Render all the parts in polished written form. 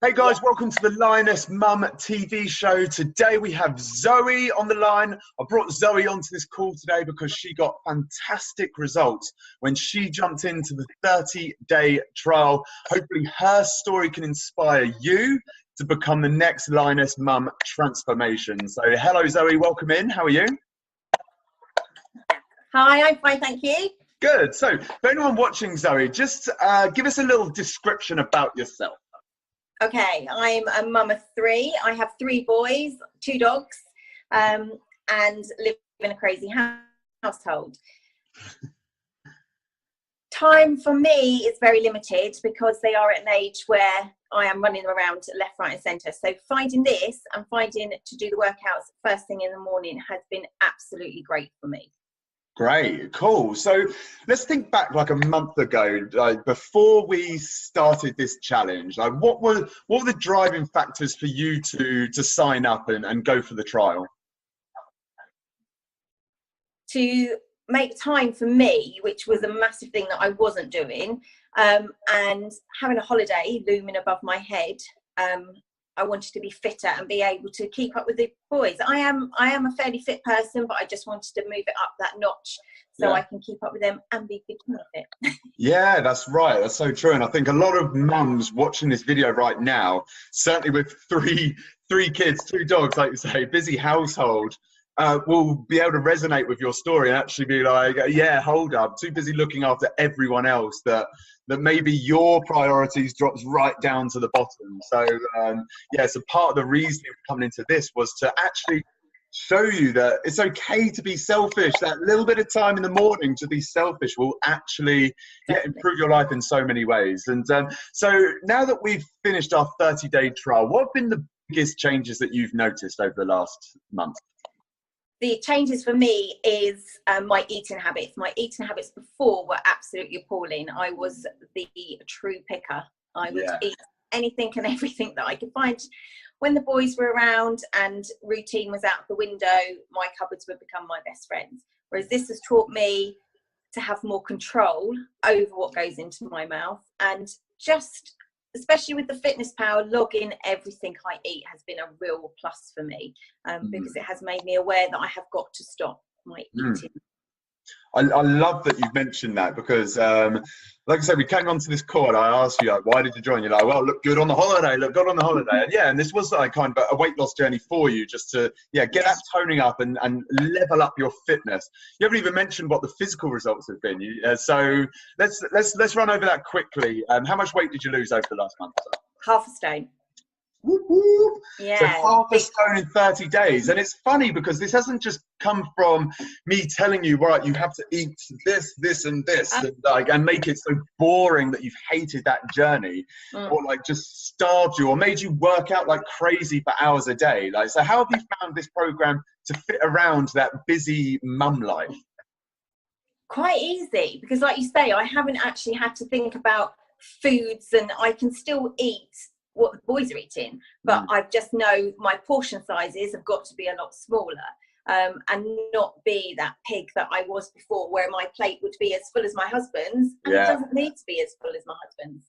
Hey guys, welcome to the Lioness Mum TV show. Today we have Zoe on the line. I brought Zoe onto this call today because she got fantastic results when she jumped into the 30-day trial. Hopefully her story can inspire you to become the next Lioness Mum transformation. So hello Zoe, welcome in. How are you? Hi, I'm fine, thank you. Good. So for anyone watching, Zoe, just give us a little description about yourself. Okay, I'm a mum of three. I have 3 boys, 2 dogs, and live in a crazy household. Time for me is very limited because they are at an age where I am running around left, right and centre. So finding this and finding to do the workouts first thing in the morning has been absolutely great for me. Great, cool. So let's think back like a month ago, like before we started this challenge. Like what were the driving factors for you to sign up and go for the trial? To make time for me, which was a massive thing that I wasn't doing, and having a holiday looming above my head. I wanted to be fitter and be able to keep up with the boys. I am a fairly fit person, but I just wanted to move it up that notch so I can keep up with them and be bikini fit. Yeah, that's right. That's so true. And I think a lot of mums watching this video right now, certainly with three kids, 2 dogs, like you say, busy household, will be able to resonate with your story and actually be like, yeah, hold up, too busy looking after everyone else that maybe your priorities drops right down to the bottom. So yeah, so part of the reason coming into this was to actually show you that it's okay to be selfish. That little bit of time in the morning to be selfish will actually improve your life in so many ways. And so now that we've finished our 30-day trial, what have been the biggest changes that you've noticed over the last month? The changes for me is my eating habits. My eating habits before were absolutely appalling. I was the true picker. I would eat anything and everything that I could find. When the boys were around and routine was out the window, my cupboards would become my best friends. Whereas this has taught me to have more control over what goes into my mouth, and just, especially with the Fitness Power, logging everything I eat has been a real plus for me, because it has made me aware that I have got to stop my eating. I love that you've mentioned that because, like I said, we came onto this call and I asked you, like, why did you join? You're like, well, look good on the holiday, look good on the holiday. And yeah, and this was like kind of a weight loss journey for you, just to, get that toning up and level up your fitness. You haven't even mentioned what the physical results have been. So let's run over that quickly. How much weight did you lose over the last month? Half a stone. Whoop, whoop. Yeah, so half a stone in 30 days. And it's funny because this hasn't just come from me telling you, right, you have to eat this, this, and this, and make it so boring that you've hated that journey, or like just starved you, or made you work out like crazy for hours a day. Like, so how have you found this program to fit around that busy mum life? Quite easy, because like you say, I haven't actually had to think about foods, and I can still eat what the boys are eating, but I just know my portion sizes have got to be a lot smaller, and not be that pig that I was before, where my plate would be as full as my husband's, and it doesn't need to be as full as my husband's.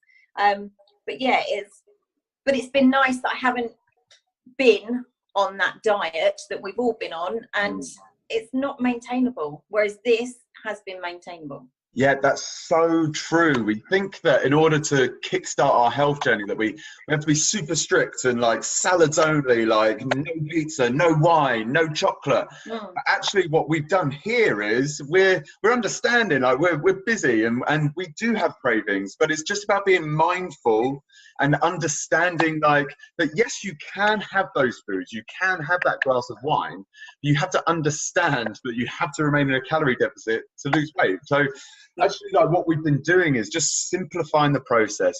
But yeah, it's been nice that I haven't been on that diet that we've all been on, and it's not maintainable, whereas this has been maintainable. Yeah, that's so true. We think that in order to kickstart our health journey that we have to be super strict and like salads only, like no pizza, no wine, no chocolate. But actually what we've done here is we're understanding, like we're busy and we do have cravings, but it's just about being mindful and understanding like that, yes, you can have those foods, you can have that glass of wine, you have to understand that you have to remain in a calorie deficit to lose weight. So actually, like what we've been doing is just simplifying the process.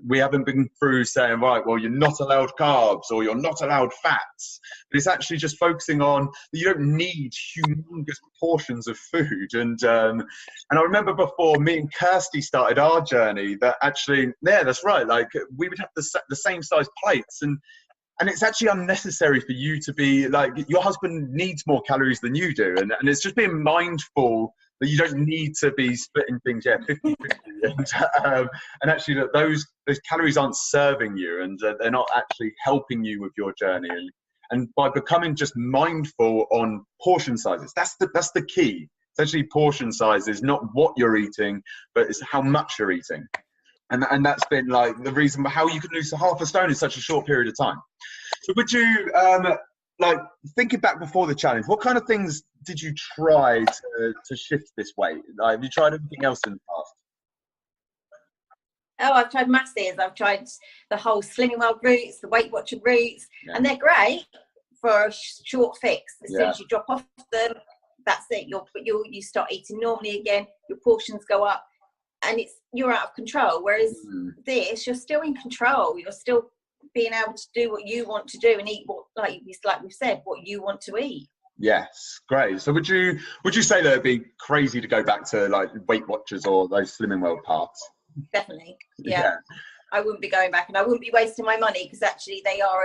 We haven't been through saying, right, well, you're not allowed carbs or you're not allowed fats. But it's actually just focusing on that you don't need humongous portions of food. And I remember before me and Kirsty started our journey that actually, yeah, that's right. Like we would have the same size plates, and it's actually unnecessary for you to be like, your husband needs more calories than you do. And it's just being mindful that you don't need to be splitting things, 50-50. And actually that those calories aren't serving you, and they're not actually helping you with your journey. And by becoming just mindful on portion sizes, that's the key. Essentially, portion size is not what you're eating, but it's how much you're eating. And that's been like the reason how you can lose half a stone in such a short period of time. So would you, like thinking back before the challenge, what kind of things did you try to shift this weight? Like, have you tried anything else in the past? Oh, I've tried masses. I've tried the whole Slimming World routes, the Weight Watcher routes, and they're great for a short fix. As soon as you drop off them, that's it. You start eating normally again. Your portions go up, and you're out of control. Whereas this, you're still in control. You're still being able to do what you want to do and eat what, like we've said, what you want to eat. Yes, great. So would you say that it'd be crazy to go back to like Weight Watchers or those Slimming World paths? Definitely, yeah. I wouldn't be going back, and I wouldn't be wasting my money, because actually they are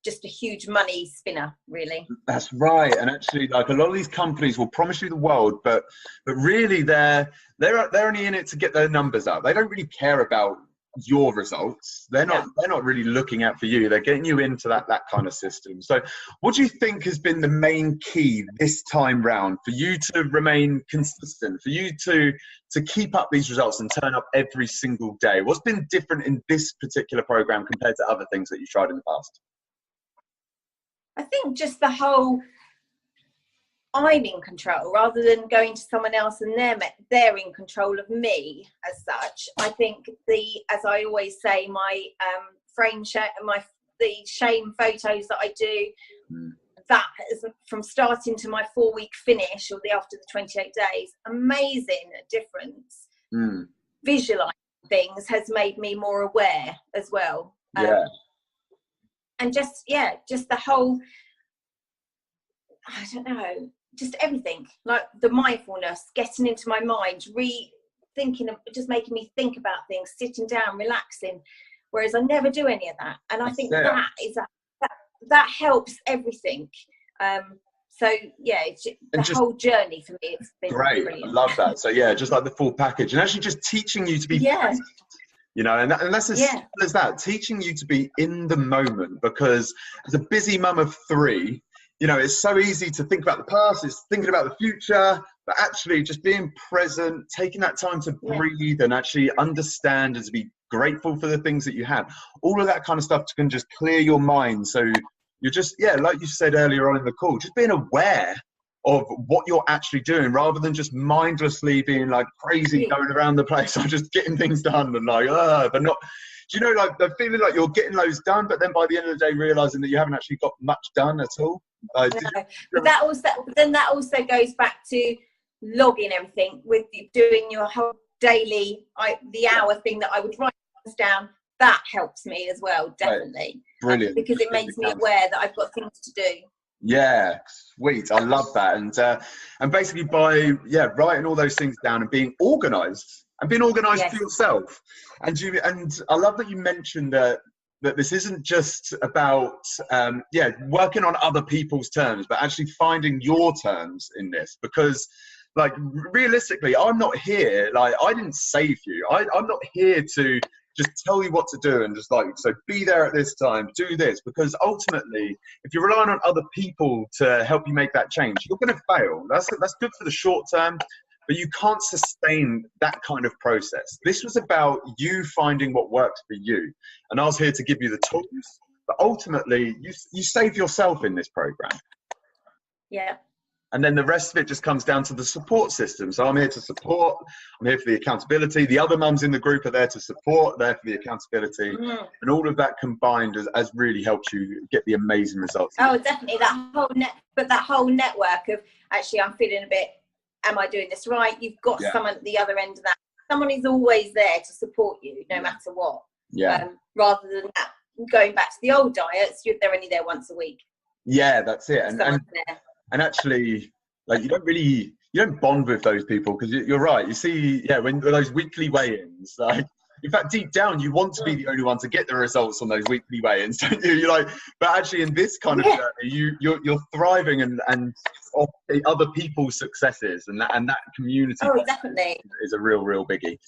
just a huge money spinner, really. That's right. And actually, like, a lot of these companies will promise you the world, but really they're only in it to get their numbers up. They don't really care about your results. They're not really looking out for you. They're getting you into that kind of system. So what do you think has been the main key this time round for you to remain consistent, for you to keep up these results and turn up every single day? What's been different in this particular program compared to other things that you've tried in the past? I think just the whole, I'm in control rather than going to someone else and they're in control of me as such. I think as I always say, my the shame photos that I do, that is from starting to my 4-week finish or after the 28 days, amazing difference. Visualizing things has made me more aware as well. And just the whole, I don't know, just everything, like the mindfulness, getting into my mind, rethinking of, just making me think about things, sitting down, relaxing, whereas I never do any of that. And I think that helps everything. So it's the whole journey for me. It's been great. Brilliant. I love that. So just like the full package, and actually just teaching you to be present. And that's as simple as that, teaching you to be in the moment, because as a busy mum of 3, it's so easy to think about the past, it's thinking about the future, but actually just being present, taking that time to breathe and actually understand and to be grateful for the things that you have. All of that kind of stuff can just clear your mind. So you're just, like you said earlier on in the call, just being aware of what you're actually doing, rather than just mindlessly being like crazy going around the place or just getting things done and like, but not, like the feeling like you're getting loads done, but then by the end of the day realizing that you haven't actually got much done at all. But that also goes back to logging everything, with doing your whole daily, the hour thing that I would write things down. That helps me as well, definitely. Brilliant. Because it makes me aware that I've got things to do. Yeah, sweet. I love that. And basically by writing all those things down and being organized for yourself. And I love that you mentioned that this isn't just about working on other people's terms, but actually finding your terms in this, because like realistically, I'm not here, like I didn't save you. I'm not here to just tell you what to do and just like, so be there at this time, do this, because ultimately, if you're relying on other people to help you make that change, you're going to fail. That's good for the short term, but you can't sustain that kind of process. This was about you finding what works for you. And I was here to give you the tools, but ultimately you save yourself in this program. Yeah. And then the rest of it just comes down to the support system. So I'm here to support, I'm here for the accountability. The other mums in the group are there to support, there for the accountability. And all of that combined has really helped you get the amazing results. Oh, definitely. That whole network of, actually, I'm feeling a bit, am I doing this right? You've got someone at the other end of that. Someone is always there to support you, no matter what. Rather than that, going back to the old diets, they're only there once a week. Yeah, that's it. And actually, like you don't bond with those people, because you're right. You see, when those weekly weigh-ins, like In fact, deep down, you want to be the only one to get the results on those weekly weigh-ins, don't you? You're like, but actually, in this kind of journey, you're thriving and off the other people's successes, and that community. Oh, definitely is a real biggie.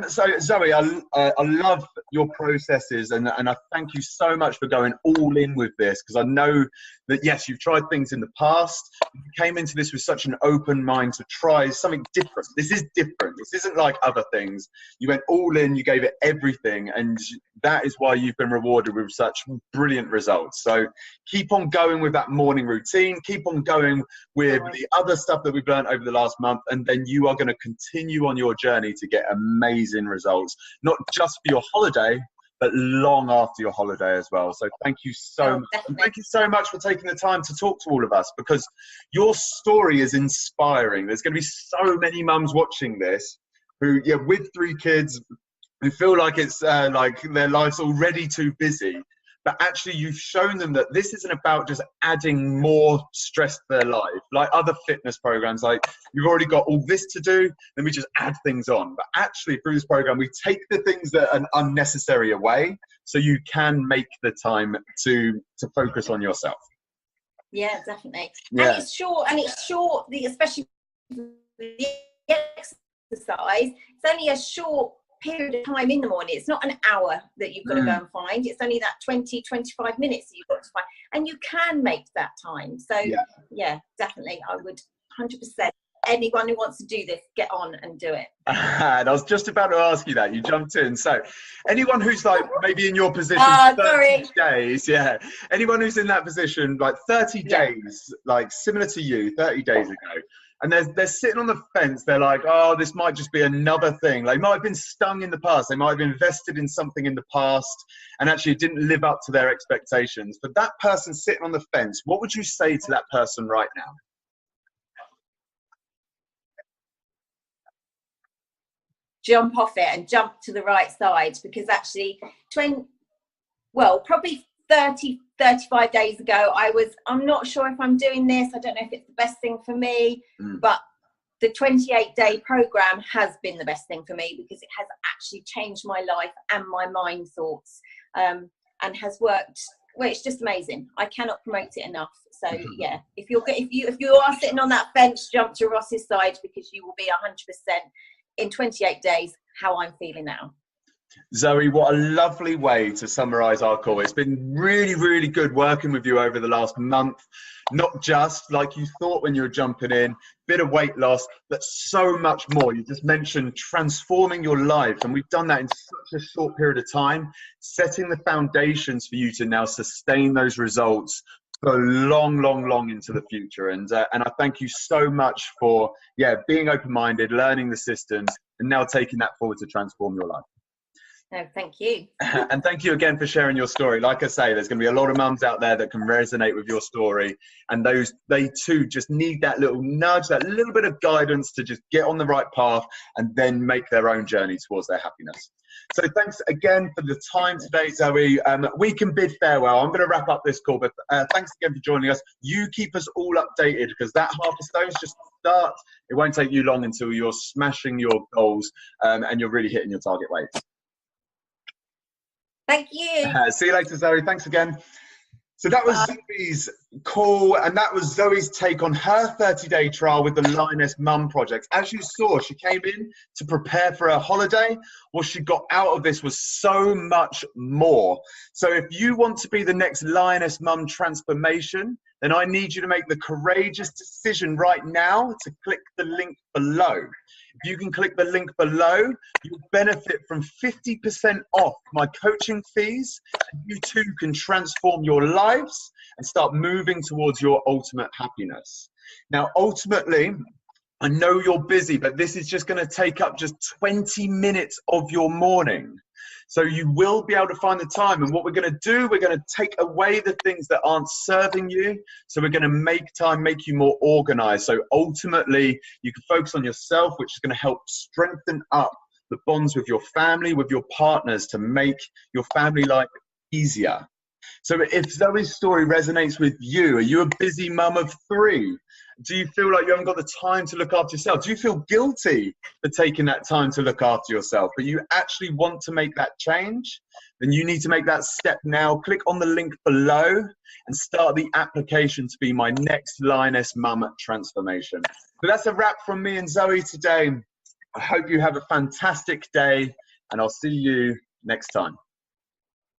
So Zoe, I love your processes, and I thank you so much for going all in with this, because I know that yes, you've tried things in the past. You came into this with such an open mind to try something different. This is different. This isn't like other things. You went all in. You gave it everything, and that is why you've been rewarded with such brilliant results. So keep on going with that morning routine. Keep on going with the other stuff that we've learned over the last month, and then you are going to continue on your journey to get amazing results, not just for your holiday, but long after your holiday as well. So thank you so much. And thank you so much for taking the time to talk to all of us, because your story is inspiring. There's going to be so many mums watching this who, with 3 kids, who feel like it's like their life's already too busy. But actually, you've shown them that this isn't about just adding more stress to their life. Like other fitness programs, like you've already got all this to do, then we just add things on. But actually, through this program, we take the things that are unnecessary away, so you can make the time to focus on yourself. Yeah, definitely. Yeah. And it's short, especially the exercise. It's only a short period of time in the morning. It's not an hour that you've got to go and find. It's only that 20-25 minutes that you've got to find, and you can make that time. So yeah, definitely, I would 100%. Anyone who wants to do this, get on and do it. And I was just about to ask you that. You jumped in. So anyone who's like maybe in your position 30 days, anyone who's in that position like 30 days, like similar to you 30 days ago, and they're sitting on the fence. They're like, oh, this might just be another thing. They might have been stung in the past. They might have invested in something in the past and actually didn't live up to their expectations. But that person sitting on the fence, what would you say to that person right now? Jump off it and jump to the right side, because actually probably 35 days ago, I'm not sure if I'm doing this. I don't know if it's the best thing for me, but the 28-day program has been the best thing for me, because it has actually changed my life and my mind thoughts, and has worked. Well, it's just amazing. I cannot promote it enough. So yeah, if you are sitting on that fence, jump to Ross's side, because you will be 100% in 28 days how I'm feeling now. Zoe, what a lovely way to summarize our call. It's been really good working with you over the last month. Not just like you thought when you were jumping in, bit of weight loss, but so much more. You just mentioned transforming your life, and we've done that in such a short period of time, setting the foundations for you to now sustain those results for long into the future. And I thank you so much for being open-minded, learning the systems, and now taking that forward to transform your life. No, thank you. And thank you again for sharing your story. Like I say, there's going to be a lot of mums out there that can resonate with your story, and they too just need that little nudge, that little bit of guidance to just get on the right path and then make their own journey towards their happiness. So thanks again for the time today, Zoe. We can bid farewell. I'm going to wrap up this call, but thanks again for joining us. You keep us all updated, because that half a stone's just start. It won't take you long until you're smashing your goals and you're really hitting your target weights. Thank you. See you later, Zoe. Thanks again. So that was Zoe's call, and that was Zoe's take on her 30-day trial with the Lioness Mum Project. As you saw, she came in to prepare for her holiday. What she got out of this was so much more. So if you want to be the next Lioness Mum transformation, then I need you to make the courageous decision right now to click the link below. If you can click the link below, you'll benefit from 50% off my coaching fees. And you too can transform your lives and start moving towards your ultimate happiness. Now, ultimately, I know you're busy, but this is just going to take up just 20 minutes of your morning. So you will be able to find the time. And what we're going to do, we're going to take away the things that aren't serving you. So we're going to make time, make you more organized. So ultimately, you can focus on yourself, which is going to help strengthen up the bonds with your family, with your partners, to make your family life easier. So if Zoe's story resonates with you, are you a busy mum of 3? Do you feel like you haven't got the time to look after yourself? Do you feel guilty for taking that time to look after yourself, but you actually want to make that change? Then you need to make that step now. Click on the link below and start the application to be my next Lioness Mum transformation. So that's a wrap from me and Zoe today. I hope you have a fantastic day, and I'll see you next time.